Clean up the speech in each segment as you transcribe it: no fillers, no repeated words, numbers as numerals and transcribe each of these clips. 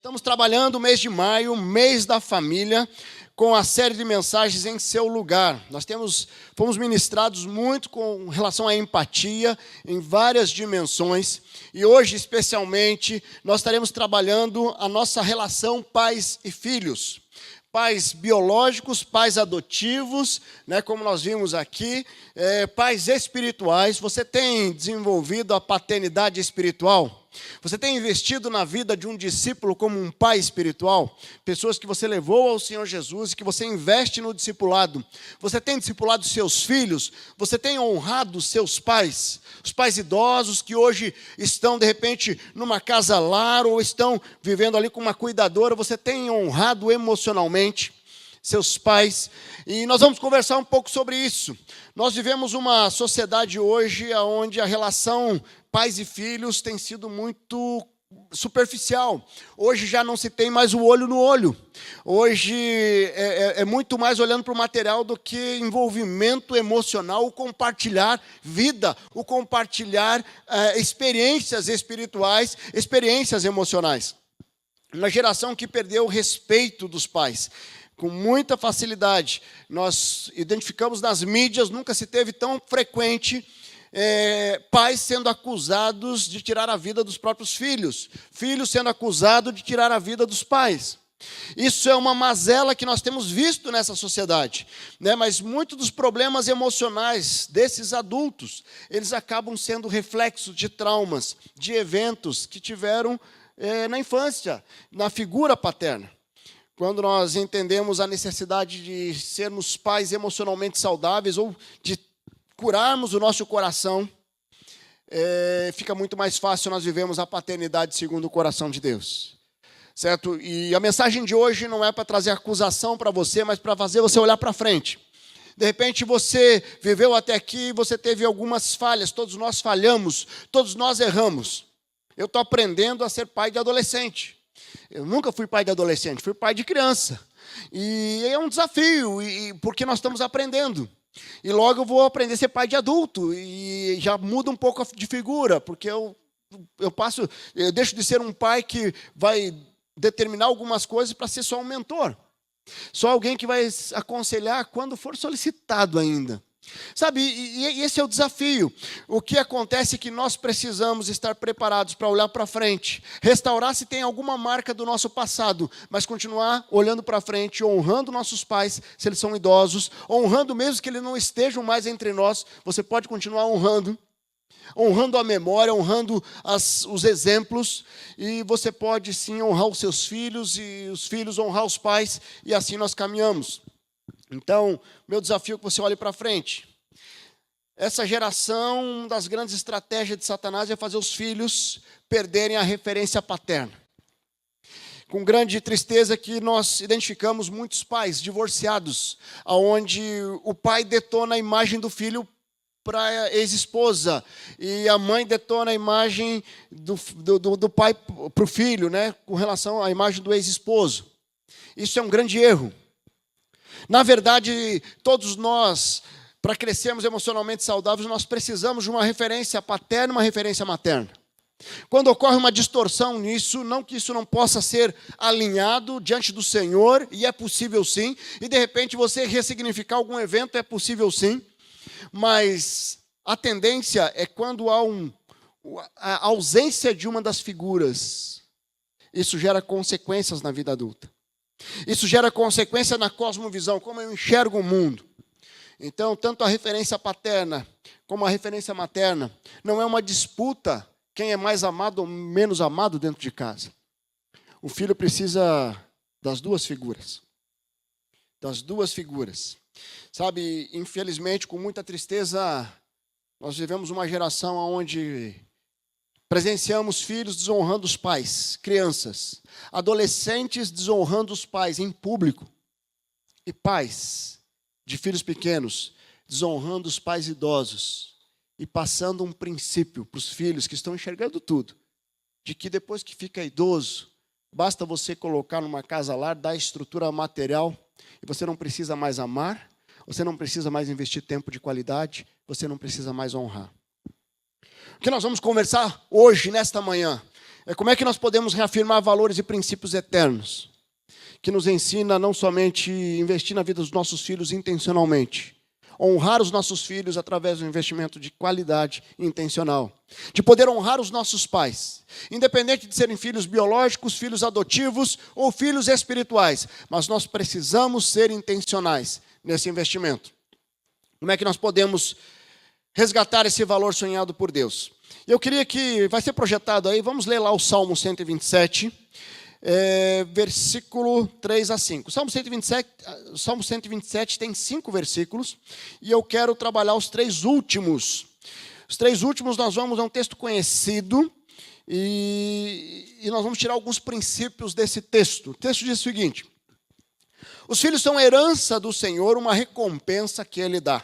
Estamos trabalhando o mês de maio, mês da família, com a série de mensagens Em Seu Lugar. Fomos ministrados muito com relação à empatia, em várias dimensões. E hoje, especialmente, nós estaremos trabalhando a nossa relação pais e filhos. Pais biológicos, pais adotivos, né, como nós vimos aqui, pais espirituais. Você tem desenvolvido a paternidade espiritual? Você tem investido na vida de um discípulo como um pai espiritual? Pessoas que você levou ao Senhor Jesus e que você investe no discipulado. Você tem discipulado seus filhos? Você tem honrado seus pais? Os pais idosos que hoje estão, de repente, numa casa-lar ou estão vivendo ali com uma cuidadora. Você tem honrado emocionalmente seus pais? E nós vamos conversar um pouco sobre isso. Nós vivemos uma sociedade hoje onde a relação pais e filhos tem sido muito superficial. Hoje já não se tem mais o olho no olho. Hoje é muito mais olhando para o material do que envolvimento emocional, o compartilhar vida, o compartilhar experiências espirituais, experiências emocionais. Uma geração que perdeu o respeito dos pais. Com muita facilidade, nós identificamos nas mídias, nunca se teve tão frequente pais sendo acusados de tirar a vida dos próprios filhos, filhos sendo acusados de tirar a vida dos pais. Isso é uma mazela que nós temos visto nessa sociedade, né? Mas muitos dos problemas emocionais desses adultos, eles acabam sendo reflexos de traumas, de eventos que tiveram na infância, na figura paterna. Quando nós entendemos a necessidade de sermos pais emocionalmente saudáveis ou de curarmos o nosso coração, fica muito mais fácil nós vivemos a paternidade segundo o coração de Deus. Certo? E a mensagem de hoje não é para trazer acusação para você, mas para fazer você olhar para frente. De repente você viveu até aqui, você teve algumas falhas, todos nós falhamos, todos nós erramos. Eu estou aprendendo a ser pai de adolescente. Eu nunca fui pai de adolescente, fui pai de criança. E é um desafio, porque nós estamos aprendendo. E logo eu vou aprender a ser pai de adulto, e já muda um pouco de figura, porque eu deixo de ser um pai que vai determinar algumas coisas para ser só um mentor. Só alguém que vai aconselhar quando for solicitado ainda. Sabe, e esse é o desafio. O que acontece é que nós precisamos estar preparados para olhar para frente, restaurar se tem alguma marca do nosso passado, mas continuar olhando para frente, honrando nossos pais, se eles são idosos, honrando mesmo que eles não estejam mais entre nós, você pode continuar honrando a memória, honrando os exemplos, e você pode sim honrar os seus filhos, e os filhos honrar os pais, e assim nós caminhamos. Então, meu desafio é que você olhe para frente. Essa geração, uma das grandes estratégias de Satanás é fazer os filhos perderem a referência paterna. Com grande tristeza que nós identificamos muitos pais divorciados, onde o pai detona a imagem do filho para a ex-esposa, e a mãe detona a imagem do pai para o filho, né, com relação à imagem do ex-esposo. Isso é um grande erro. Na verdade, todos nós, para crescermos emocionalmente saudáveis, nós precisamos de uma referência paterna e uma referência materna. Quando ocorre uma distorção nisso, não que isso não possa ser alinhado diante do Senhor, e é possível sim, e de repente você ressignificar algum evento, é possível sim, mas a tendência é quando há a ausência de uma das figuras, isso gera consequências na vida adulta. Isso gera consequência na cosmovisão, como eu enxergo o mundo. Então, tanto a referência paterna como a referência materna não é uma disputa quem é mais amado ou menos amado dentro de casa. O filho precisa das duas figuras. Das duas figuras. Sabe, infelizmente, com muita tristeza, nós vivemos uma geração onde presenciamos filhos desonrando os pais, crianças, adolescentes desonrando os pais em público, e pais de filhos pequenos desonrando os pais idosos e passando um princípio para os filhos que estão enxergando tudo, de que depois que fica idoso, basta você colocar numa casa-lar, dar estrutura material, e você não precisa mais amar, você não precisa mais investir tempo de qualidade, você não precisa mais honrar. O que nós vamos conversar hoje, nesta manhã, É como é que nós podemos reafirmar valores e princípios eternos, que nos ensina não somente investir na vida dos nossos filhos intencionalmente, honrar os nossos filhos através do investimento de qualidade intencional, de poder honrar os nossos pais, independente de serem filhos biológicos, filhos adotivos ou filhos espirituais, mas nós precisamos ser intencionais nesse investimento. Como é que nós podemos resgatar esse valor sonhado por Deus? Eu queria que, vai ser projetado aí, vamos ler lá o Salmo 127, versículo 3 a 5. Salmo 127 tem 5 versículos, e eu quero trabalhar os 3 últimos. Os 3 últimos nós vamos, é um texto conhecido, e nós vamos tirar alguns princípios desse texto. O texto diz o seguinte: os filhos são herança do Senhor, uma recompensa que Ele dá.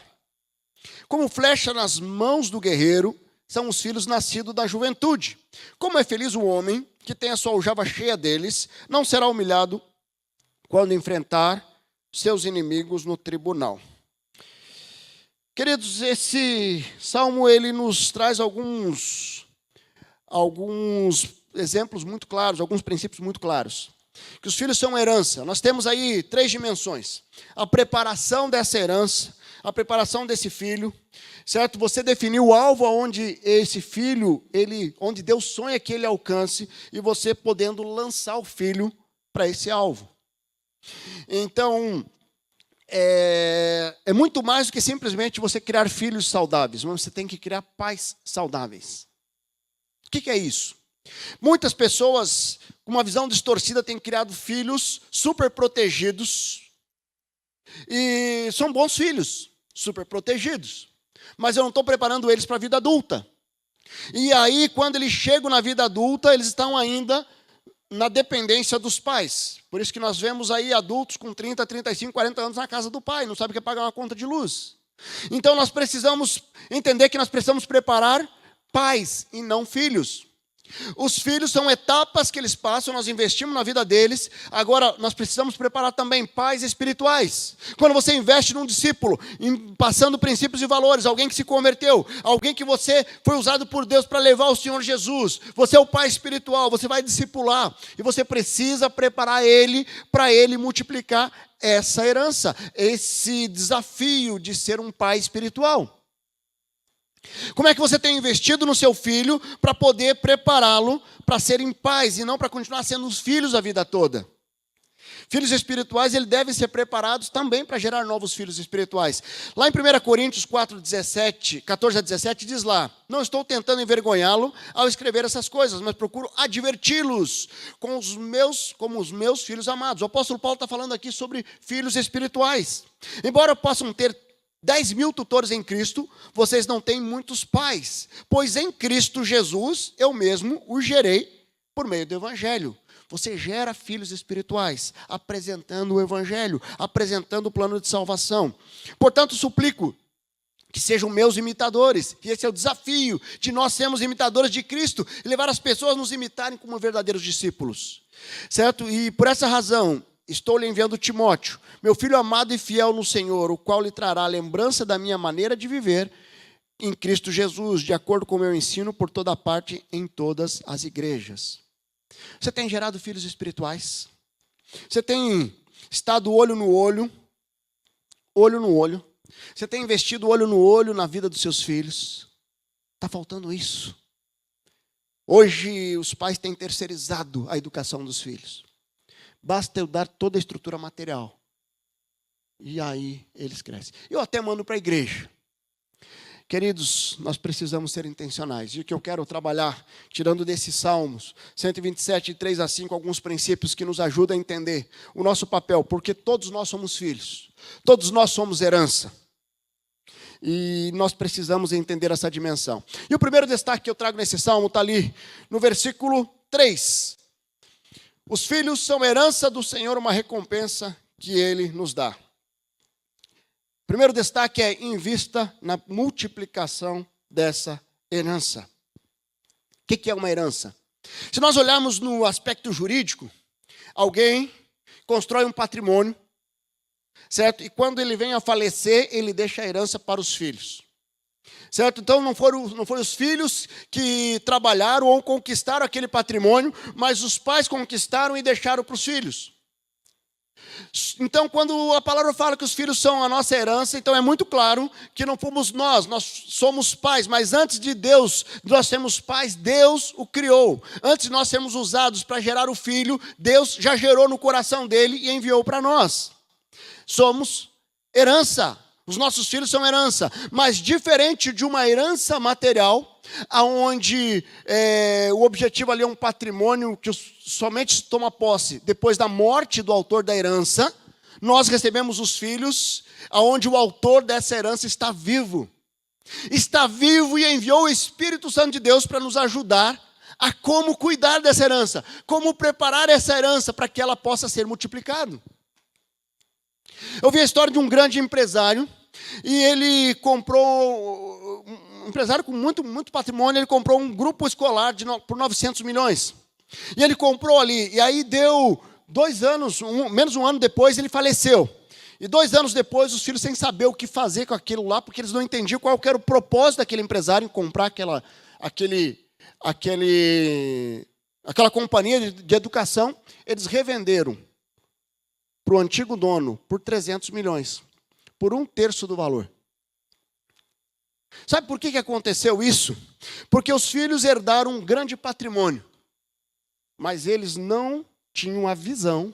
Como flecha nas mãos do guerreiro, são os filhos nascidos da juventude. Como é feliz o homem que tem a sua aljava cheia deles, não será humilhado quando enfrentar seus inimigos no tribunal. Queridos, esse salmo ele nos traz alguns exemplos muito claros, alguns princípios muito claros. Que os filhos são herança. Nós temos aí 3 dimensões. A preparação dessa herança, a preparação desse filho, certo? Você definiu o alvo aonde esse filho, onde Deus sonha que ele alcance, e você podendo lançar o filho para esse alvo. Então, é muito mais do que simplesmente você criar filhos saudáveis, mas você tem que criar pais saudáveis. O que é isso? Muitas pessoas com uma visão distorcida têm criado filhos super protegidos, e são bons filhos, super protegidos, mas eu não estou preparando eles para a vida adulta. E aí, quando eles chegam na vida adulta, eles estão ainda na dependência dos pais. Por isso que nós vemos aí adultos com 30, 35, 40 anos na casa do pai, não sabe o que é pagar uma conta de luz. Então nós precisamos entender que nós precisamos preparar pais e não filhos. Os filhos são etapas que eles passam, nós investimos na vida deles. Agora, nós precisamos preparar também pais espirituais. Quando você investe num discípulo, passando princípios e valores, alguém que se converteu, alguém que você foi usado por Deus para levar o Senhor Jesus, você é o pai espiritual, você vai discipular, e você precisa preparar ele, para ele multiplicar essa herança, esse desafio de ser um pai espiritual. Como é que você tem investido no seu filho para poder prepará-lo para serem pais e não para continuar sendo os filhos a vida toda? Filhos espirituais, eles devem ser preparados também para gerar novos filhos espirituais. Lá em 1 Coríntios 14 a 17, diz lá: não estou tentando envergonhá-lo ao escrever essas coisas, mas procuro adverti-los como os meus filhos amados. O apóstolo Paulo está falando aqui sobre filhos espirituais. Embora possam ter 10.000 tutores em Cristo, vocês não têm muitos pais, pois em Cristo Jesus eu mesmo os gerei por meio do Evangelho. Você gera filhos espirituais, apresentando o Evangelho, apresentando o plano de salvação. Portanto, suplico que sejam meus imitadores, e esse é o desafio de nós sermos imitadores de Cristo, e levar as pessoas a nos imitarem como verdadeiros discípulos, certo? E por essa razão, estou lhe enviando Timóteo, meu filho amado e fiel no Senhor, o qual lhe trará a lembrança da minha maneira de viver em Cristo Jesus, de acordo com o meu ensino por toda parte, em todas as igrejas. Você tem gerado filhos espirituais? Você tem estado olho no olho? Você tem investido olho no olho na vida dos seus filhos? Está faltando isso. Hoje os pais têm terceirizado a educação dos filhos. Basta eu dar toda a estrutura material. E aí eles crescem. Eu até mando para a igreja. Queridos, nós precisamos ser intencionais. E o que eu quero trabalhar, tirando desses Salmos 127, 3 a 5, alguns princípios que nos ajudam a entender o nosso papel. Porque todos nós somos filhos. Todos nós somos herança. E nós precisamos entender essa dimensão. E o primeiro destaque que eu trago nesse Salmo está ali no versículo 3. Os filhos são herança do Senhor, uma recompensa que Ele nos dá. O primeiro destaque é: invista na multiplicação dessa herança. O que é uma herança? Se nós olharmos no aspecto jurídico, alguém constrói um patrimônio, certo? E quando ele vem a falecer, ele deixa a herança para os filhos. Certo? Então não foram os filhos que trabalharam ou conquistaram aquele patrimônio, mas os pais conquistaram e deixaram para os filhos. Então, quando a palavra fala que os filhos são a nossa herança, então é muito claro que não fomos nós somos pais, mas antes de Deus, nós temos pais, Deus o criou. Antes de nós sermos usados para gerar o filho, Deus já gerou no coração dele e enviou para nós. Somos herança. Os nossos filhos são herança, mas diferente de uma herança material, aonde o objetivo ali é um patrimônio que somente toma posse depois da morte do autor da herança, nós recebemos os filhos, aonde o autor dessa herança está vivo. Está vivo e enviou o Espírito Santo de Deus para nos ajudar a como cuidar dessa herança, como preparar essa herança para que ela possa ser multiplicada. Eu vi a história de um grande empresário, e ele comprou, um empresário com muito patrimônio, ele comprou um grupo escolar por 900 milhões. E ele comprou ali, e aí deu 2 anos, menos um ano depois, ele faleceu. E 2 anos depois, os filhos sem saber o que fazer com aquilo lá, porque eles não entendiam qual era o propósito daquele empresário em comprar aquela companhia de educação, eles revenderam para o antigo dono por 300 milhões, por 1/3 do valor. Sabe por que aconteceu isso? Porque os filhos herdaram um grande patrimônio, mas eles não tinham a visão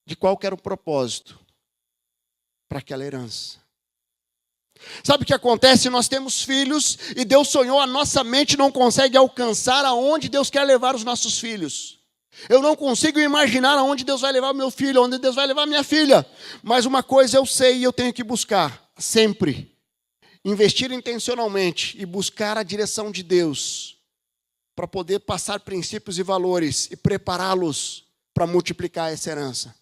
de qual era o propósito para aquela herança. Sabe o que acontece? Nós temos filhos e Deus sonhou, a nossa mente não consegue alcançar aonde Deus quer levar os nossos filhos. Eu não consigo imaginar aonde Deus vai levar o meu filho, aonde Deus vai levar a minha filha. Mas uma coisa eu sei e eu tenho que buscar, sempre. Investir intencionalmente e buscar a direção de Deus, para poder passar princípios e valores e prepará-los para multiplicar essa herança.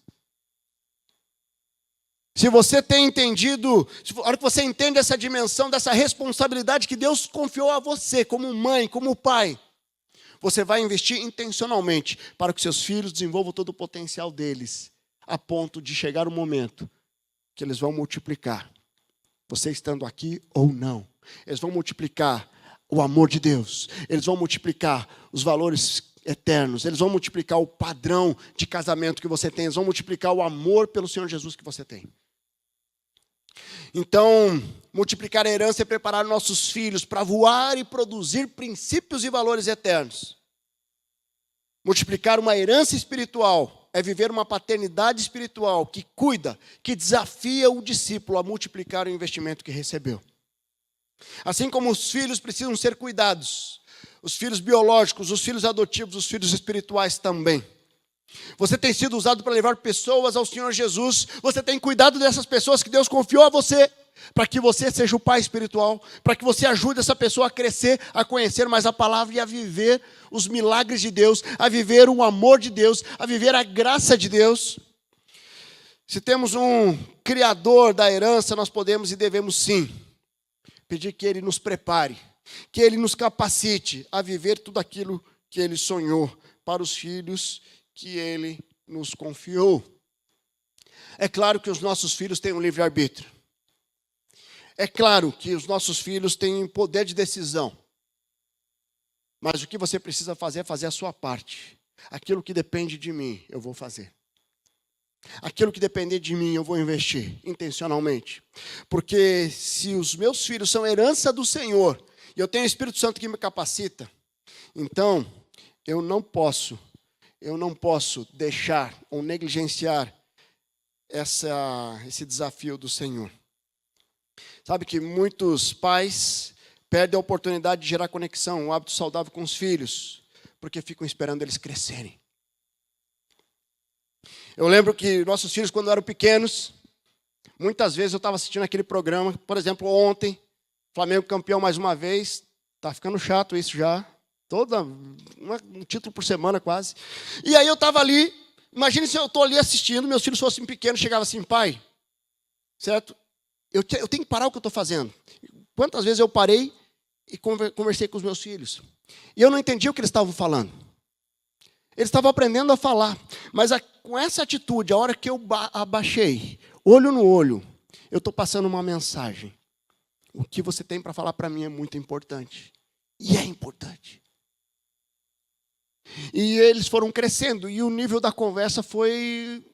Se você tem entendido, a hora que você entende essa dimensão, dessa responsabilidade que Deus confiou a você, como mãe, como pai, você vai investir intencionalmente para que seus filhos desenvolvam todo o potencial deles, a ponto de chegar o momento que eles vão multiplicar, você estando aqui ou não. Eles vão multiplicar o amor de Deus, eles vão multiplicar os valores eternos, eles vão multiplicar o padrão de casamento que você tem, eles vão multiplicar o amor pelo Senhor Jesus que você tem. Então, multiplicar a herança é preparar nossos filhos para voar e produzir princípios e valores eternos. Multiplicar uma herança espiritual é viver uma paternidade espiritual que cuida, que desafia o discípulo a multiplicar o investimento que recebeu. Assim como os filhos precisam ser cuidados, os filhos biológicos, os filhos adotivos, os filhos espirituais também. Você tem sido usado para levar pessoas ao Senhor Jesus. Você tem cuidado dessas pessoas que Deus confiou a você, para que você seja o pai espiritual, para que você ajude essa pessoa a crescer, a conhecer mais a palavra e a viver os milagres de Deus, a viver o amor de Deus, a viver a graça de Deus. Se temos um criador da herança, nós podemos e devemos sim pedir que Ele nos prepare, que Ele nos capacite a viver tudo aquilo que Ele sonhou para os filhos que Ele nos confiou. É claro que os nossos filhos têm um livre-arbítrio. É claro que os nossos filhos têm poder de decisão. Mas o que você precisa fazer é fazer a sua parte. Aquilo que depende de mim, eu vou fazer. Aquilo que depender de mim, eu vou investir intencionalmente. Porque se os meus filhos são herança do Senhor, e eu tenho o Espírito Santo que me capacita, então eu não posso deixar ou negligenciar esse desafio do Senhor. Sabe que muitos pais perdem a oportunidade de gerar conexão, um hábito saudável com os filhos, porque ficam esperando eles crescerem. Eu lembro que nossos filhos, quando eram pequenos, muitas vezes eu estava assistindo aquele programa, por exemplo, ontem, Flamengo campeão mais uma vez, está ficando chato isso já, um título por semana quase. E aí eu estava ali, imagine se eu estou ali assistindo, meus filhos fossem pequenos, chegavam assim, pai, certo? Eu tenho que parar o que eu estou fazendo. Quantas vezes eu parei e conversei com os meus filhos. E eu não entendia o que eles estavam falando. Eles estavam aprendendo a falar. Mas com essa atitude, a hora que eu abaixei, olho no olho, eu estou passando uma mensagem. O que você tem para falar para mim é muito importante. E é importante. E eles foram crescendo, e o nível da conversa foi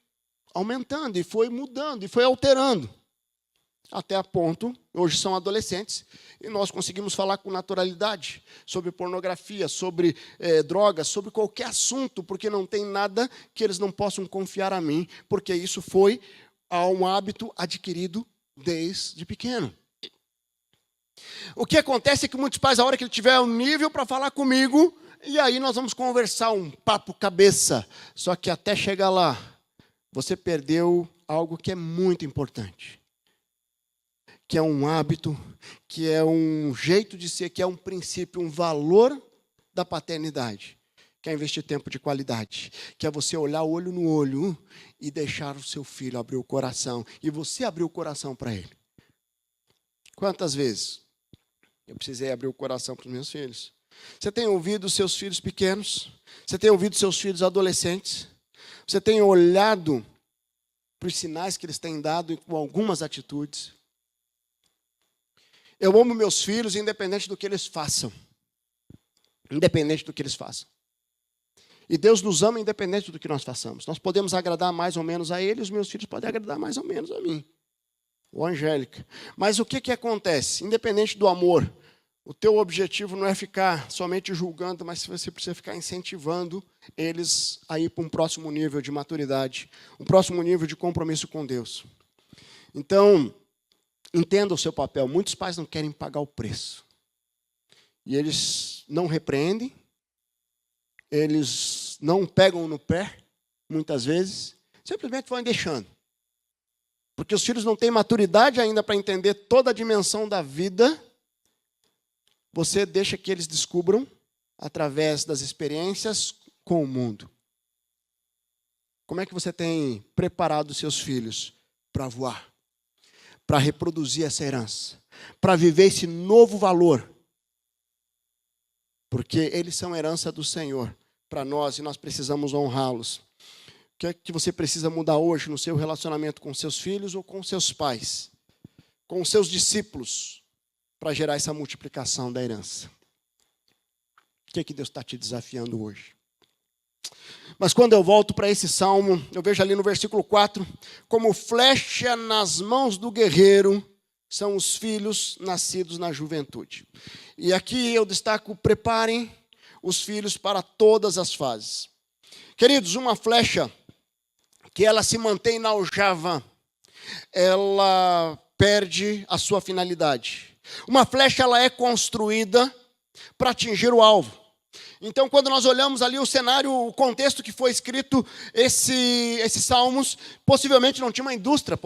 aumentando, e foi mudando, e foi alterando. Até a ponto, hoje são adolescentes, e nós conseguimos falar com naturalidade sobre pornografia, sobre drogas, sobre qualquer assunto, porque não tem nada que eles não possam confiar a mim, porque isso foi um hábito adquirido desde pequeno. O que acontece é que muitos pais, a hora que ele tiver um nível para falar comigo, e aí nós vamos conversar um papo cabeça, só que até chegar lá, você perdeu algo que é muito importante. Que é um hábito, que é um jeito de ser, que é um princípio, um valor da paternidade. Que é investir tempo de qualidade. Que é você olhar olho no olho e deixar o seu filho abrir o coração. E você abrir o coração para ele. Quantas vezes eu precisei abrir o coração para os meus filhos? Você tem ouvido os seus filhos pequenos? Você tem ouvido seus filhos adolescentes? Você tem olhado para os sinais que eles têm dado com algumas atitudes? Eu amo meus filhos independente do que eles façam. Independente do que eles façam. E Deus nos ama independente do que nós façamos. Nós podemos agradar mais ou menos a Ele, os meus filhos podem agradar mais ou menos a mim. Ou a Angélica. Mas o que acontece? Independente do amor, o teu objetivo não é ficar somente julgando, mas você precisa ficar incentivando eles a ir para um próximo nível de maturidade, um próximo nível de compromisso com Deus. Então, entenda o seu papel. Muitos pais não querem pagar o preço. E eles não repreendem, eles não pegam no pé, muitas vezes, simplesmente vão deixando. Porque os filhos não têm maturidade ainda para entender toda a dimensão da vida. Você deixa que eles descubram através das experiências com o mundo. Como é que você tem preparado os seus filhos para voar? Para reproduzir essa herança? Para viver esse novo valor? Porque eles são herança do Senhor para nós e nós precisamos honrá-los. O que é que você precisa mudar hoje no seu relacionamento com seus filhos ou com seus pais? Com os seus discípulos? Para gerar essa multiplicação da herança. O que é que Deus está te desafiando hoje? Mas quando eu volto para esse salmo, eu vejo ali no versículo 4, como flecha nas mãos do guerreiro são os filhos nascidos na juventude. E aqui eu destaco, preparem os filhos para todas as fases. Queridos, uma flecha que ela se mantém na aljava, ela perde a sua finalidade. Uma flecha ela é construída para atingir o alvo. Então, quando nós olhamos ali o cenário, o contexto que foi escrito esses salmos, possivelmente não tinha uma indústria,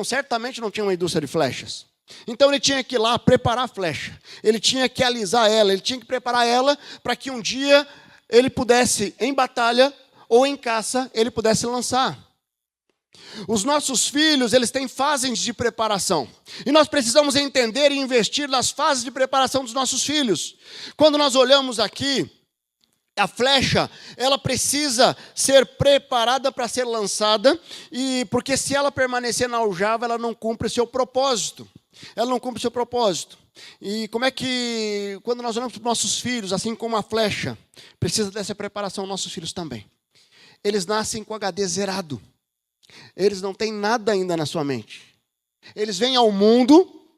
certamente não tinha uma indústria de flechas. Então ele tinha que ir lá preparar a flecha, ele tinha que alisar ela, ele tinha que preparar ela para que um dia ele pudesse, em batalha ou em caça, ele pudesse lançar. Os nossos filhos, eles têm fases de preparação. E nós precisamos entender e investir nas fases de preparação dos nossos filhos. Quando nós olhamos aqui, a flecha, ela precisa ser preparada para ser lançada, porque se ela permanecer na aljava, ela não cumpre o seu propósito. Ela não cumpre o seu propósito. E como é que, quando nós olhamos para os nossos filhos, assim como a flecha, precisa dessa preparação, nossos filhos também. Eles nascem com HD zerado. Eles não têm nada ainda na sua mente. Eles vêm ao mundo,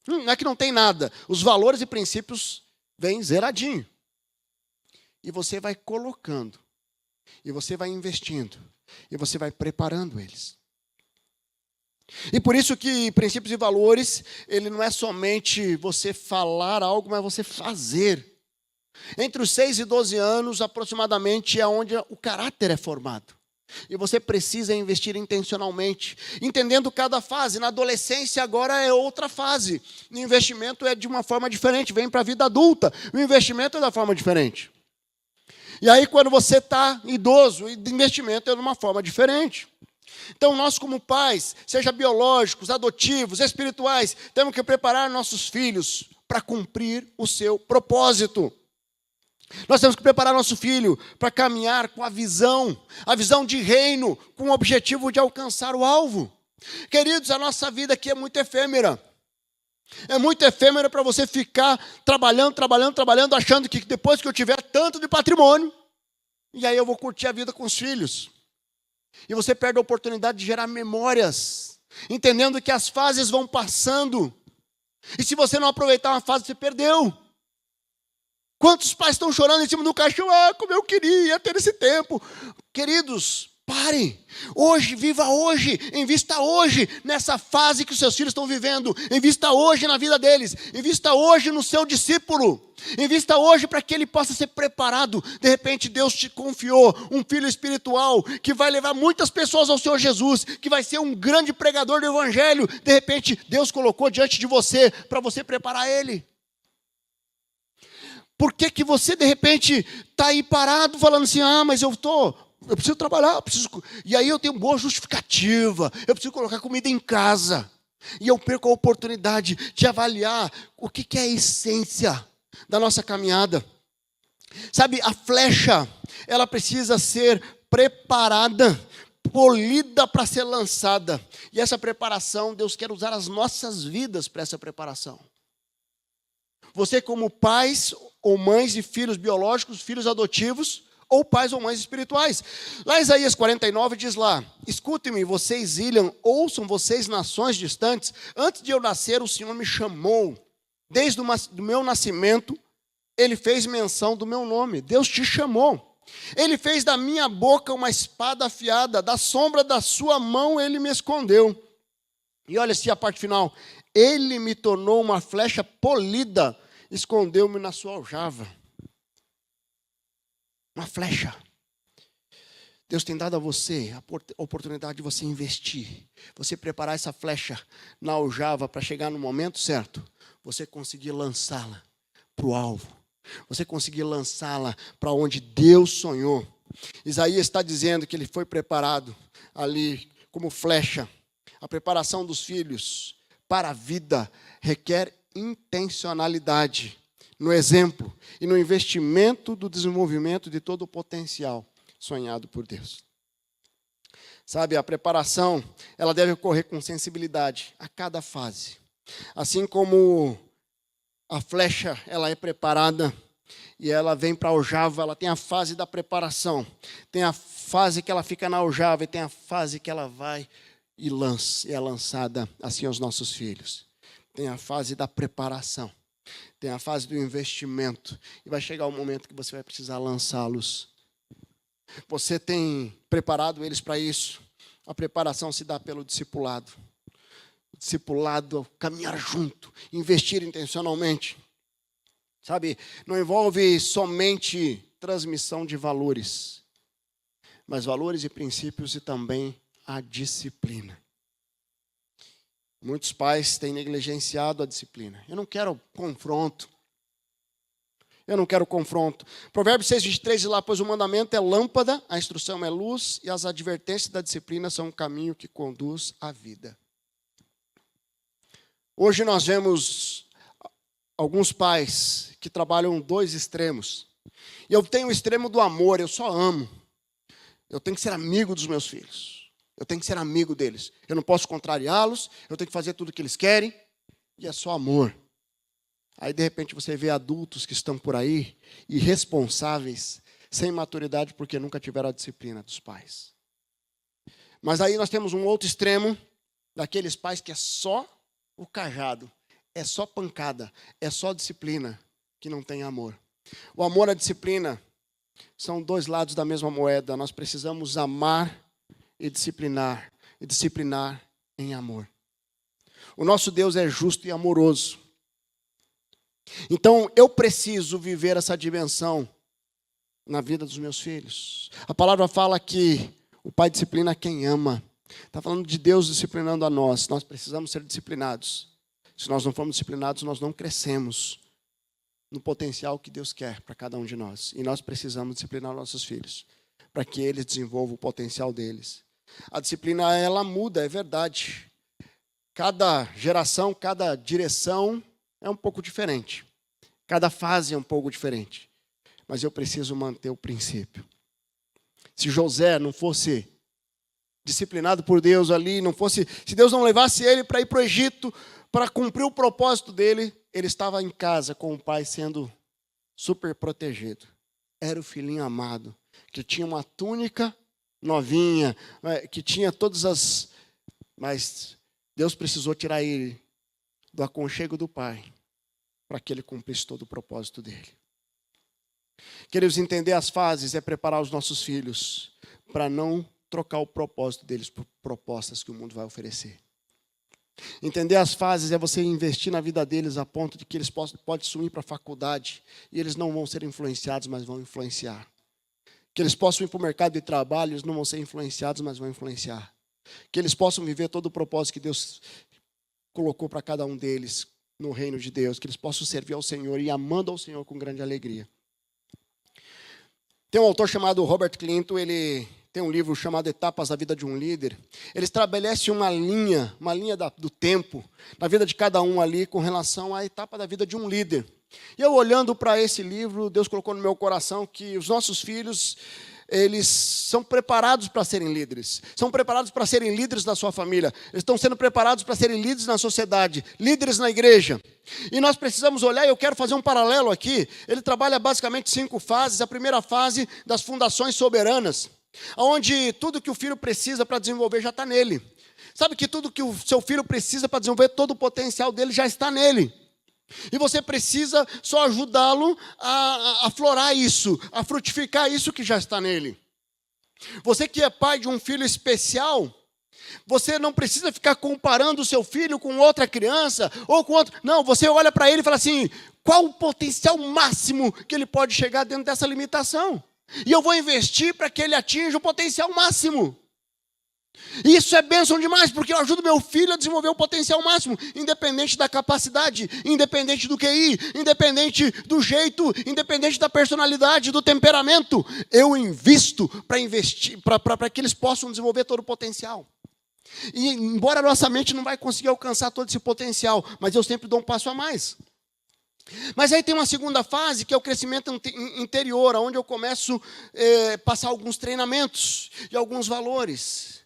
não é que não tem nada. Os valores e princípios vêm zeradinho. E você vai colocando. E você vai investindo. E você vai preparando eles. E por isso que princípios e valores, ele não é somente você falar algo, mas você fazer. Entre os 6 e 12 anos, aproximadamente, é onde o caráter é formado. E você precisa investir intencionalmente, entendendo cada fase. Na adolescência agora é outra fase. O investimento é de uma forma diferente, vem para a vida adulta. O investimento é da forma diferente. E aí quando você está idoso, o investimento é de uma forma diferente. Então nós como pais, seja biológicos, adotivos, espirituais, temos que preparar nossos filhos para cumprir o seu propósito. Nós temos que preparar nosso filho para caminhar com a visão de reino, com o objetivo de alcançar o alvo. Queridos, a nossa vida aqui é muito efêmera. É muito efêmero para você ficar trabalhando, achando que depois que eu tiver tanto de patrimônio, e aí eu vou curtir a vida com os filhos. E você perde a oportunidade de gerar memórias, entendendo que as fases vão passando. E se você não aproveitar uma fase, você perdeu. Quantos pais estão chorando em cima do caixão? Como eu queria ter esse tempo. Queridos, parem. Hoje, viva hoje. Invista hoje nessa fase que os seus filhos estão vivendo. Invista hoje na vida deles. Invista hoje no seu discípulo. Invista hoje para que ele possa ser preparado. De repente Deus te confiou um filho espiritual que vai levar muitas pessoas ao Senhor Jesus, que vai ser um grande pregador do evangelho. De repente Deus colocou diante de você para você preparar ele. Por que você de repente está aí parado falando assim, mas eu preciso trabalhar, e aí eu tenho boa justificativa, eu preciso colocar comida em casa. E eu perco a oportunidade de avaliar o que é a essência da nossa caminhada. Sabe, a flecha, ela precisa ser preparada, polida para ser lançada. E essa preparação, Deus quer usar as nossas vidas para essa preparação. Você como pais ou mães de filhos biológicos, filhos adotivos, ou pais ou mães espirituais. Lá em Isaías 49 diz lá, escutem-me vocês ilham, ouçam vocês nações distantes, antes de eu nascer o Senhor me chamou, desde o meu nascimento, Ele fez menção do meu nome, Deus te chamou. Ele fez da minha boca uma espada afiada, da sombra da sua mão Ele me escondeu. E olha assim a parte final, Ele me tornou uma flecha polida, escondeu-me na sua aljava. Uma flecha. Deus tem dado a você a oportunidade de você investir, você preparar essa flecha na aljava para chegar no momento certo, você conseguir lançá-la para o alvo, você conseguir lançá-la para onde Deus sonhou. Isaías está dizendo que ele foi preparado ali como flecha. A preparação dos filhos para a vida requer intencionalidade no exemplo e no investimento do desenvolvimento de todo o potencial sonhado por Deus. Sabe, a preparação, ela deve ocorrer com sensibilidade a cada fase. Assim como a flecha, ela é preparada e ela vem para a aljava, ela tem a fase da preparação, tem a fase que ela fica na aljava e tem a fase que ela vai e é lançada assim aos nossos filhos. Tem a fase da preparação, tem a fase do investimento e vai chegar o momento que você vai precisar lançá-los. Você tem preparado eles para isso? A preparação se dá pelo discipulado. O discipulado, caminhar junto, investir intencionalmente. Sabe, não envolve somente transmissão de valores, mas valores e princípios e também a disciplina. Muitos pais têm negligenciado a disciplina. Eu não quero confronto. Provérbios 6:23 diz lá, pois o mandamento é lâmpada, a instrução é luz e as advertências da disciplina são um caminho que conduz à vida. Hoje nós vemos alguns pais que trabalham dois extremos. E eu tenho o extremo do amor, eu só amo. Eu tenho que ser amigo dos meus filhos. Eu tenho que ser amigo deles. Eu não posso contrariá-los, eu tenho que fazer tudo o que eles querem. E é só amor. Aí, de repente, você vê adultos que estão por aí, irresponsáveis, sem maturidade, porque nunca tiveram a disciplina dos pais. Mas aí nós temos um outro extremo, daqueles pais que é só o cajado, é só pancada, é só disciplina, que não tem amor. O amor e a disciplina são dois lados da mesma moeda. Nós precisamos amar e disciplinar em amor. O nosso Deus é justo e amoroso. Então, eu preciso viver essa dimensão na vida dos meus filhos. A palavra fala que o pai disciplina quem ama. Está falando de Deus disciplinando a nós. Nós precisamos ser disciplinados. Se nós não formos disciplinados, nós não crescemos no potencial que Deus quer para cada um de nós. E nós precisamos disciplinar nossos filhos, para que eles desenvolvam o potencial deles. A disciplina, ela muda, é verdade. Cada geração, cada direção é um pouco diferente. Cada fase é um pouco diferente. Mas eu preciso manter o princípio. Se José não fosse disciplinado por Deus ali, se Deus não levasse ele para ir para o Egito, para cumprir o propósito dele, ele estava em casa com o pai sendo super protegido. Era o filhinho amado, que tinha uma túnica novinha, que tinha todas as... Mas Deus precisou tirar ele do aconchego do pai, para que ele cumprisse todo o propósito dele. Queremos entender as fases, é preparar os nossos filhos para não trocar o propósito deles por propostas que o mundo vai oferecer. Entender as fases é você investir na vida deles a ponto de que eles podem subir para a faculdade e eles não vão ser influenciados, mas vão influenciar. Que eles possam ir para o mercado de trabalho, eles não vão ser influenciados, mas vão influenciar. Que eles possam viver todo o propósito que Deus colocou para cada um deles no reino de Deus. Que eles possam servir ao Senhor e amando ao Senhor com grande alegria. Tem um autor chamado Robert Clinton, ele tem um livro chamado Etapas da Vida de um Líder. Ele estabelece uma linha do tempo na vida de cada um ali com relação à etapa da vida de um líder. E eu olhando para esse livro, Deus colocou no meu coração que os nossos filhos, eles são preparados para serem líderes. São preparados para serem líderes da sua família. Eles estão sendo preparados para serem líderes na sociedade, líderes na igreja. E nós precisamos olhar, e eu quero fazer um paralelo aqui. Ele trabalha basicamente 5 fases. A primeira fase das fundações soberanas, onde tudo que o filho precisa para desenvolver já está nele. Sabe que tudo que o seu filho precisa para desenvolver, todo o potencial dele já está nele. E você precisa só ajudá-lo a aflorar isso, a frutificar isso que já está nele. Você que é pai de um filho especial, você não precisa ficar comparando o seu filho com outra criança ou com outro. Não, você olha para ele e fala assim, qual o potencial máximo que ele pode chegar dentro dessa limitação? E eu vou investir para que ele atinja o potencial máximo. E isso é bênção demais, porque eu ajudo meu filho a desenvolver o potencial máximo, independente da capacidade, independente do QI, independente do jeito, independente da personalidade, do temperamento. Eu invisto para que eles possam desenvolver todo o potencial. E embora a nossa mente não vai conseguir alcançar todo esse potencial, mas eu sempre dou um passo a mais. Mas aí tem uma segunda fase, que é o crescimento interior, onde eu começo a passar alguns treinamentos e alguns valores.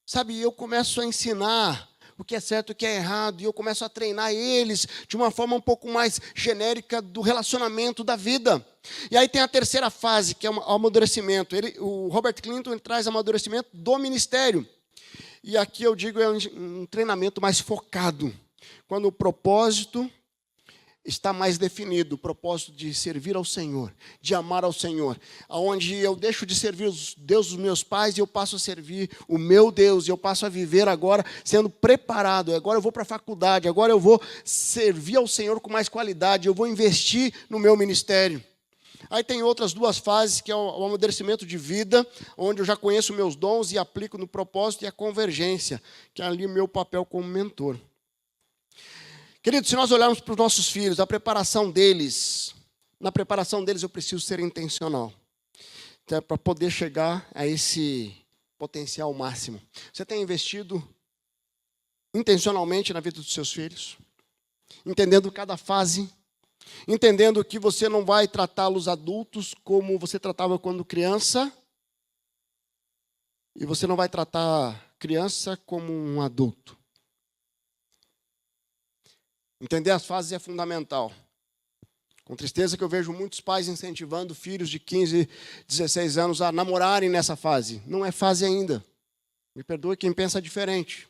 Sabe, eu começo a ensinar o que é certo e o que é errado, e eu começo a treinar eles de uma forma um pouco mais genérica do relacionamento da vida. E aí tem a terceira fase, que é o amadurecimento. O Robert Clinton traz amadurecimento do ministério. E aqui eu digo é um treinamento mais focado, quando o propósito está mais definido, o propósito de servir ao Senhor, de amar ao Senhor, onde eu deixo de servir os Deus dos meus pais e eu passo a servir o meu Deus, e eu passo a viver agora sendo preparado. Agora eu vou para a faculdade, agora eu vou servir ao Senhor com mais qualidade, eu vou investir no meu ministério. Aí tem outras 2 fases, que é o amadurecimento de vida, onde eu já conheço meus dons e aplico no propósito, e a convergência, que é ali o meu papel como mentor. Queridos, se nós olharmos para os nossos filhos, a preparação deles, na preparação deles eu preciso ser intencional, então, para poder chegar a esse potencial máximo. Você tem investido intencionalmente na vida dos seus filhos, entendendo cada fase, entendendo que você não vai tratá-los adultos como você tratava quando criança, e você não vai tratar criança como um adulto. Entender as fases é fundamental. Com tristeza que eu vejo muitos pais incentivando filhos de 15, 16 anos a namorarem nessa fase. Não é fase ainda. Me perdoe quem pensa diferente.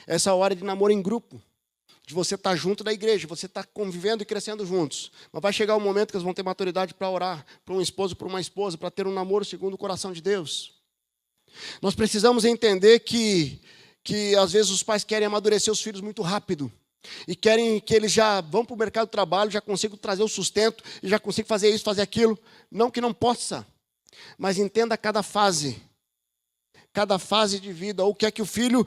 Essa hora de namoro em grupo. De você estar junto da igreja, você estar convivendo e crescendo juntos. Mas vai chegar um momento que eles vão ter maturidade para orar, para um esposo, para uma esposa, para ter um namoro segundo o coração de Deus. Nós precisamos entender que às vezes os pais querem amadurecer os filhos muito rápido. E querem que eles já vão para o mercado de trabalho, já consigam trazer o sustento, e já consigam fazer isso, fazer aquilo. Não que não possa, mas entenda cada fase de vida, ou quer que o filho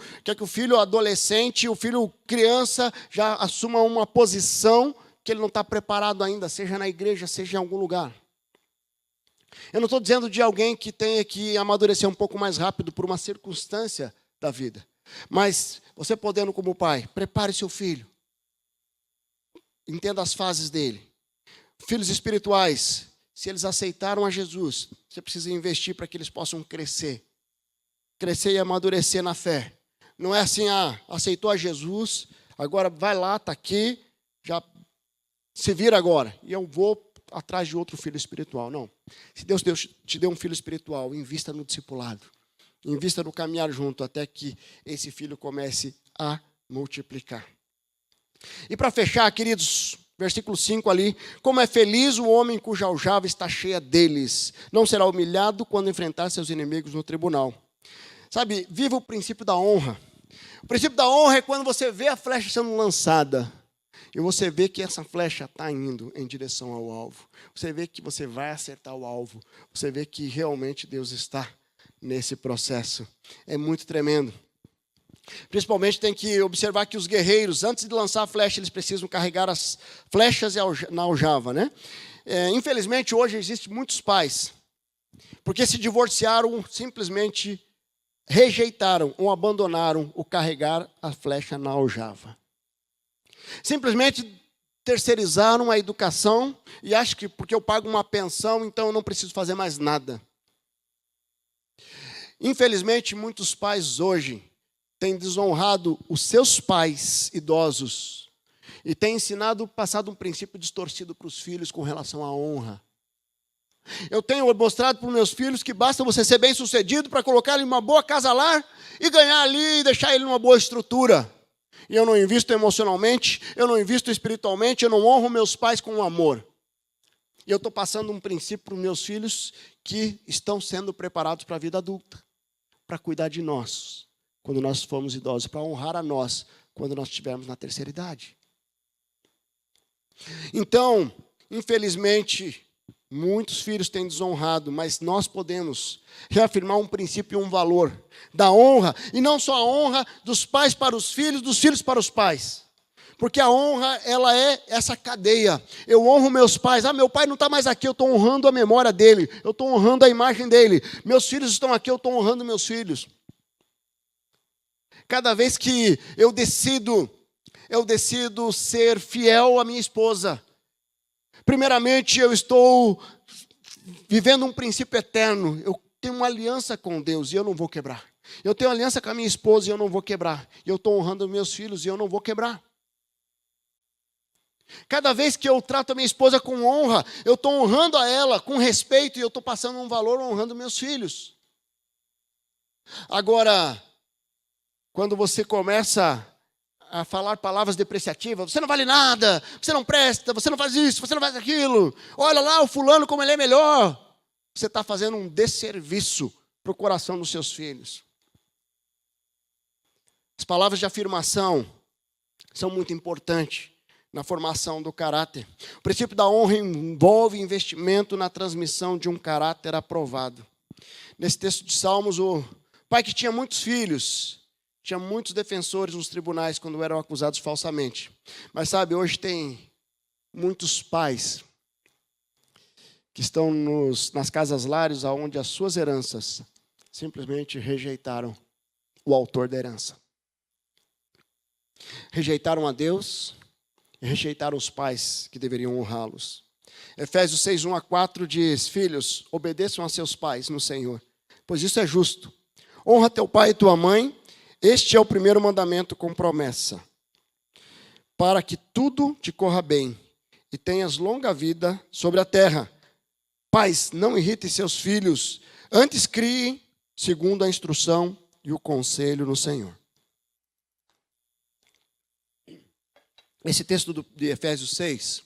adolescente, o filho criança, já assuma uma posição que ele não está preparado ainda, seja na igreja, seja em algum lugar. Eu não estou dizendo de alguém que tenha que amadurecer um pouco mais rápido por uma circunstância da vida. Mas você podendo como pai, prepare seu filho. Entenda as fases dele. Filhos espirituais, se eles aceitaram a Jesus, você precisa investir para que eles possam crescer. Crescer e amadurecer na fé. Não é assim, aceitou a Jesus, Agora vai lá, está aqui, já se vira agora. E eu vou atrás de outro filho espiritual. Não. Se Deus te deu um filho espiritual, invista no discipulado. Invista no caminhar junto até que esse filho comece a multiplicar. E para fechar, queridos, versículo 5 ali. Como é feliz o homem cuja aljava está cheia deles. Não será humilhado quando enfrentar seus inimigos no tribunal. Sabe, viva o princípio da honra. O princípio da honra é quando você vê a flecha sendo lançada. E você vê que essa flecha está indo em direção ao alvo. Você vê que você vai acertar o alvo. Você vê que realmente Deus está nesse processo. É muito tremendo. Principalmente tem que observar que os guerreiros, antes de lançar a flecha, eles precisam carregar as flechas na aljava, né? Infelizmente, hoje existem muitos pais, porque se divorciaram, simplesmente rejeitaram ou abandonaram o carregar a flecha na aljava. Simplesmente terceirizaram a educação e acham que porque eu pago uma pensão, então eu não preciso fazer mais nada. Infelizmente, muitos pais hoje têm desonrado os seus pais idosos e têm passado um princípio distorcido para os filhos com relação à honra. Eu tenho mostrado para os meus filhos que basta você ser bem-sucedido para colocar ele em uma boa casa-lar e ganhar ali e deixar ele numa boa estrutura. E eu não invisto emocionalmente, eu não invisto espiritualmente, eu não honro meus pais com amor. E eu estou passando um princípio para os meus filhos que estão sendo preparados para a vida adulta, para cuidar de nós, quando nós formos idosos, para honrar a nós, quando nós estivermos na terceira idade. Então, infelizmente, muitos filhos têm desonrado, mas nós podemos reafirmar um princípio e um valor da honra, e não só a honra dos pais para os filhos, dos filhos para os pais. Porque a honra, ela é essa cadeia. Eu honro meus pais. Meu pai não está mais aqui, eu estou honrando a memória dele, eu estou honrando a imagem dele. Meus filhos estão aqui, eu estou honrando meus filhos. Cada vez que eu decido ser fiel à minha esposa, primeiramente, eu estou vivendo um princípio eterno. Eu tenho uma aliança com Deus e eu não vou quebrar. Eu tenho aliança com a minha esposa e eu não vou quebrar. Eu estou honrando meus filhos e eu não vou quebrar. Cada vez que eu trato a minha esposa com honra, eu estou honrando a ela com respeito e eu estou passando um valor honrando meus filhos. Agora, quando você começa a falar palavras depreciativas, você não vale nada, você não presta, você não faz isso, você não faz aquilo, olha lá o fulano como ele é melhor. Você está fazendo um desserviço para o coração dos seus filhos. As palavras de afirmação são muito importantes na formação do caráter. O princípio da honra envolve investimento na transmissão de um caráter aprovado. Nesse texto de Salmos, o pai que tinha muitos filhos, tinha muitos defensores nos tribunais quando eram acusados falsamente. Mas sabe, hoje tem muitos pais que estão nas casas-lares onde as suas heranças simplesmente rejeitaram o autor da herança. Rejeitaram a Deus e rejeitaram os pais que deveriam honrá-los. Efésios 6, 1-4 diz: filhos, obedeçam a seus pais no Senhor, pois isso é justo. Honra teu pai e tua mãe. Este é o primeiro mandamento com promessa, para que tudo te corra bem e tenhas longa vida sobre a terra. Pais, não irritem seus filhos, antes criem segundo a instrução e o conselho no Senhor. Esse texto de Efésios 6,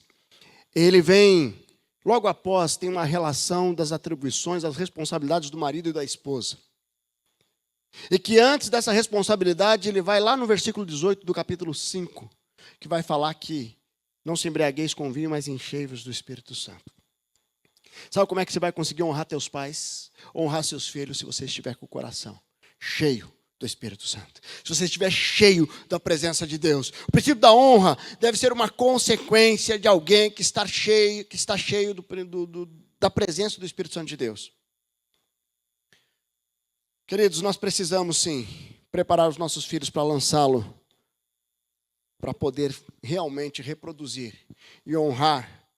ele vem, logo após, tem uma relação das atribuições, das responsabilidades do marido e da esposa. E que antes dessa responsabilidade, ele vai lá no versículo 18 do capítulo 5, que vai falar que não se embriagueis com vinho, mas enchei-vos do Espírito Santo. Sabe como é que você vai conseguir honrar teus pais, honrar seus filhos, se você estiver com o coração cheio do Espírito Santo? Se você estiver cheio da presença de Deus. O princípio da honra deve ser uma consequência de alguém que está cheio da presença do Espírito Santo de Deus. Queridos, nós precisamos sim preparar os nossos filhos para lançá-lo, para poder realmente reproduzir e honrar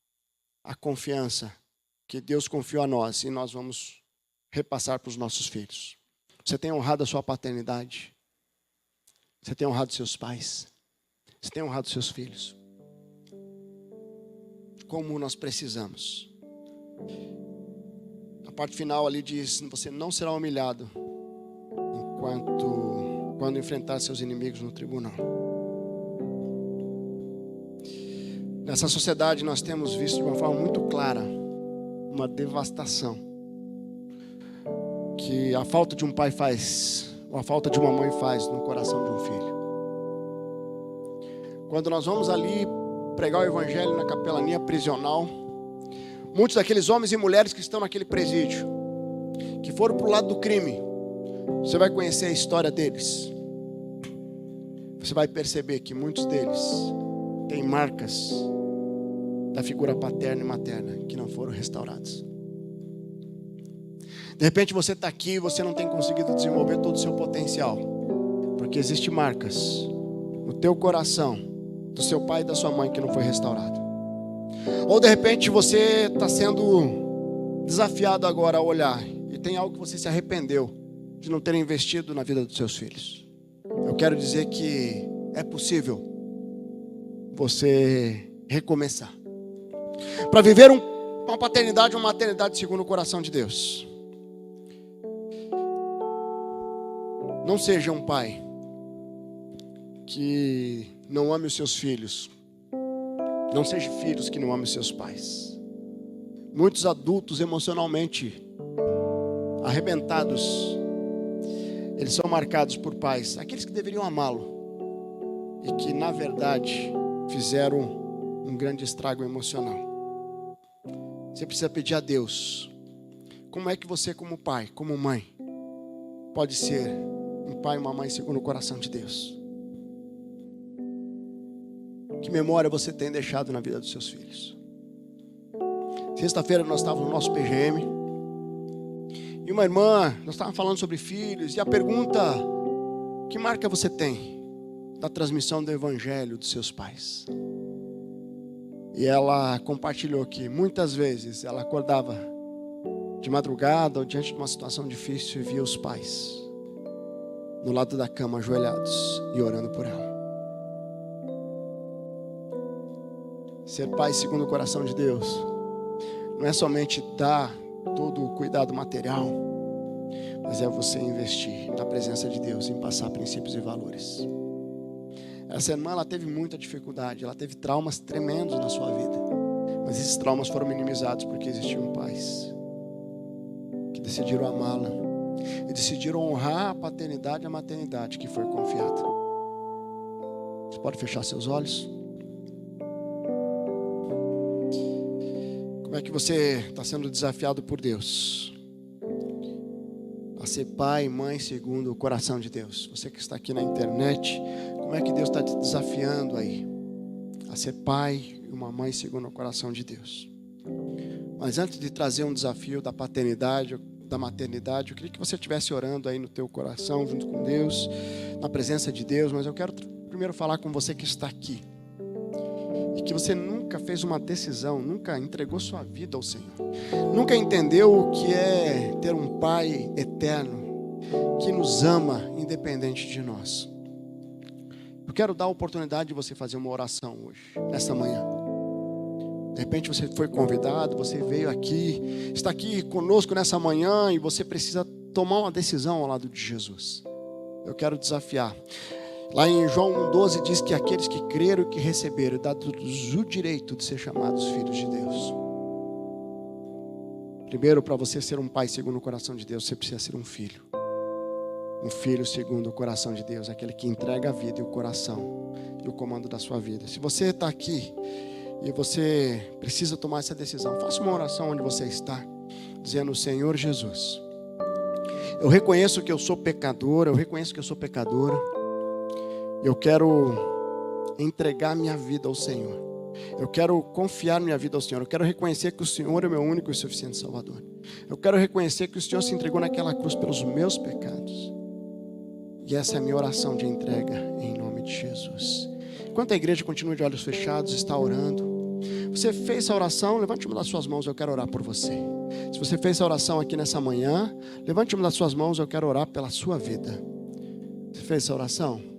a confiança que Deus confiou a nós e nós vamos repassar para os nossos filhos. Você tem honrado a sua paternidade? Você tem honrado seus pais? Você tem honrado seus filhos? Como nós precisamos. A parte final ali diz: você não será humilhado quando enfrentar seus inimigos no tribunal. Nessa sociedade nós temos visto de uma forma muito clara uma devastação que a falta de um pai faz, ou a falta de uma mãe faz no coração de um filho. Quando nós vamos ali pregar o evangelho na capelania prisional, muitos daqueles homens e mulheres que estão naquele presídio, que foram para o lado do crime, você vai conhecer a história deles. Você vai perceber que muitos deles têm marcas da figura paterna e materna que não foram restauradas. De repente você está aqui e você não tem conseguido desenvolver todo o seu potencial, porque existem marcas no teu coração do seu pai e da sua mãe que não foi restaurado. Ou de repente você está sendo desafiado agora a olhar e tem algo que você se arrependeu de não ter investido na vida dos seus filhos. Eu quero dizer que é possível você recomeçar para viver uma paternidade, uma maternidade segundo o coração de Deus. Não seja um pai que não ame os seus filhos. Não seja filhos que não amem os seus pais. Muitos adultos emocionalmente arrebentados, eles são marcados por pais, aqueles que deveriam amá-lo e que na verdade fizeram um grande estrago emocional. Você precisa pedir a Deus: como é que você, como pai, como mãe, pode ser um pai e uma mãe segundo o coração de Deus? Que memória você tem deixado na vida dos seus filhos? Sexta-feira nós estávamos no nosso PGM e uma irmã, nós estávamos falando sobre filhos, e a pergunta: que marca você tem da transmissão do evangelho dos seus pais? E ela compartilhou que muitas vezes ela acordava de madrugada ou diante de uma situação difícil e via os pais no lado da cama ajoelhados e orando por ela. Ser pai segundo o coração de Deus não é somente dar todo o cuidado material, mas é você investir na presença de Deus, em passar princípios e valores. Essa irmã, ela teve muita dificuldade, ela teve traumas tremendos na sua vida, mas esses traumas foram minimizados porque existiam pais que decidiram amá-la e decidiram honrar a paternidade e a maternidade que foi confiada. Você pode fechar seus olhos? Como é que você está sendo desafiado por Deus a ser pai e mãe segundo o coração de Deus? Você que está aqui na internet, como é que Deus está te desafiando aí a ser pai e uma mãe segundo o coração de Deus? Mas antes de trazer um desafio da paternidade, da maternidade, eu queria que você estivesse orando aí no teu coração, junto com Deus, na presença de Deus. Mas eu quero primeiro falar com você que está aqui e que você nunca fez uma decisão, nunca entregou sua vida ao Senhor, nunca entendeu o que é ter um Pai eterno que nos ama independente de nós. Eu quero dar a oportunidade de você fazer uma oração hoje, nessa manhã. De repente você foi convidado, você veio aqui, está aqui conosco nessa manhã e você precisa tomar uma decisão ao lado de Jesus. Eu quero desafiar. Lá em João 1,12 diz que aqueles que creram e que receberam, dá-lhes o direito de ser chamados filhos de Deus. Primeiro, para você ser um pai segundo o coração de Deus, você precisa ser um filho. Um filho segundo o coração de Deus, aquele que entrega a vida e o coração e o comando da sua vida. Se você está aqui e você precisa tomar essa decisão, faça uma oração onde você está, dizendo: Senhor Jesus, eu reconheço que eu sou pecador, eu reconheço que eu sou pecadora, eu quero entregar minha vida ao Senhor. Eu quero confiar minha vida ao Senhor. Eu quero reconhecer que o Senhor é o meu único e suficiente Salvador. Eu quero reconhecer que o Senhor se entregou naquela cruz pelos meus pecados. E essa é a minha oração de entrega em nome de Jesus. Enquanto a igreja continua de olhos fechados, está orando. Você fez essa oração? Levante uma das suas mãos, eu quero orar por você. Se você fez essa oração aqui nessa manhã, levante uma das suas mãos, eu quero orar pela sua vida. Você fez essa oração?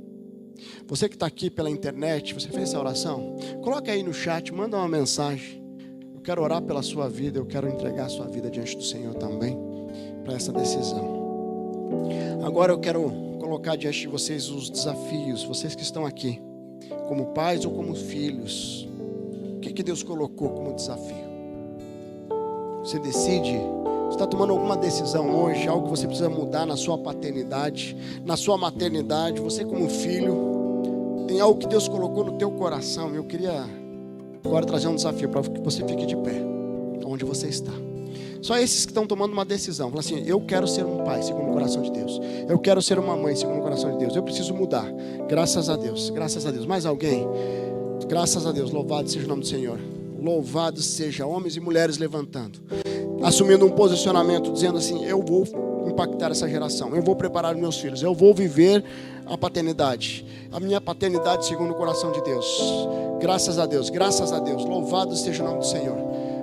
Você que está aqui pela internet, você fez essa oração? Coloca aí no chat, manda uma mensagem. Eu quero orar pela sua vida, eu quero entregar a sua vida diante do Senhor também, para essa decisão. Agora eu quero colocar diante de vocês os desafios, vocês que estão aqui, como pais ou como filhos. O que Deus colocou como desafio? Você decide, você está tomando alguma decisão hoje, algo que você precisa mudar na sua paternidade, na sua maternidade. Você como filho, tem algo que Deus colocou no teu coração. Eu queria agora trazer um desafio para que você fique de pé, onde você está. Só esses que estão tomando uma decisão, falam assim: eu quero ser um pai segundo o coração de Deus, eu quero ser uma mãe segundo o coração de Deus, eu preciso mudar, graças a Deus, graças a Deus. Mais alguém? Graças a Deus, louvado seja o nome do Senhor. Louvado seja, homens e mulheres levantando, assumindo um posicionamento, dizendo assim: eu vou impactar essa geração, eu vou preparar meus filhos, eu vou viver a paternidade, a minha paternidade segundo o coração de Deus. Graças a Deus, louvado seja o nome do Senhor.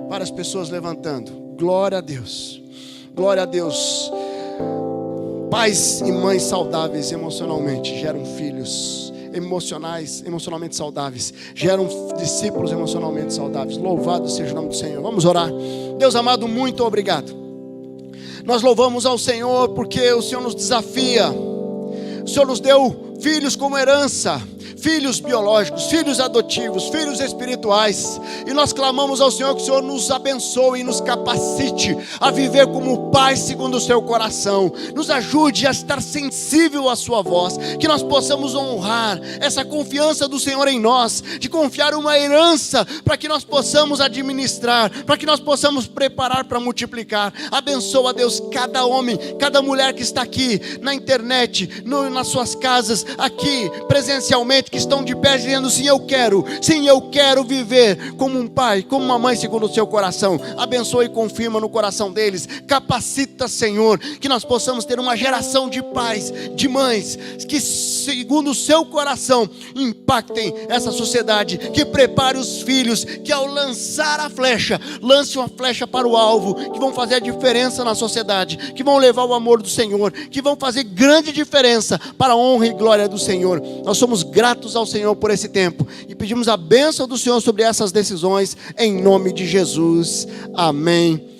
Várias pessoas levantando, glória a Deus, glória a Deus. Pais e mães saudáveis emocionalmente geram filhos emocionalmente saudáveis, geram discípulos emocionalmente saudáveis. Louvado seja o nome do Senhor. Vamos orar. Deus amado, muito obrigado. Nós louvamos ao Senhor porque o Senhor nos desafia. O Senhor nos deu filhos como herança, filhos biológicos, filhos adotivos, filhos espirituais, e nós clamamos ao Senhor que o Senhor nos abençoe e nos capacite a viver como Pai segundo o seu coração. Nos ajude a estar sensível à sua voz, que nós possamos honrar essa confiança do Senhor em nós, de confiar uma herança para que nós possamos administrar, para que nós possamos preparar para multiplicar. Abençoa, Deus, cada homem, cada mulher que está aqui na internet, nas suas casas, aqui presencialmente, que estão de pé dizendo: sim, eu quero viver como um pai, como uma mãe segundo o seu coração. Abençoa e confirma no coração deles. Capacita, Senhor, que nós possamos ter uma geração de pais, de mães, que segundo o seu coração impactem essa sociedade, que prepare os filhos, que ao lançar a flecha, lance uma flecha para o alvo, que vão fazer a diferença na sociedade, que vão levar o amor do Senhor, que vão fazer grande diferença para a honra e glória do Senhor. Nós somos gratos ao Senhor por esse tempo e pedimos a bênção do Senhor sobre essas decisões, em nome de Jesus, amém.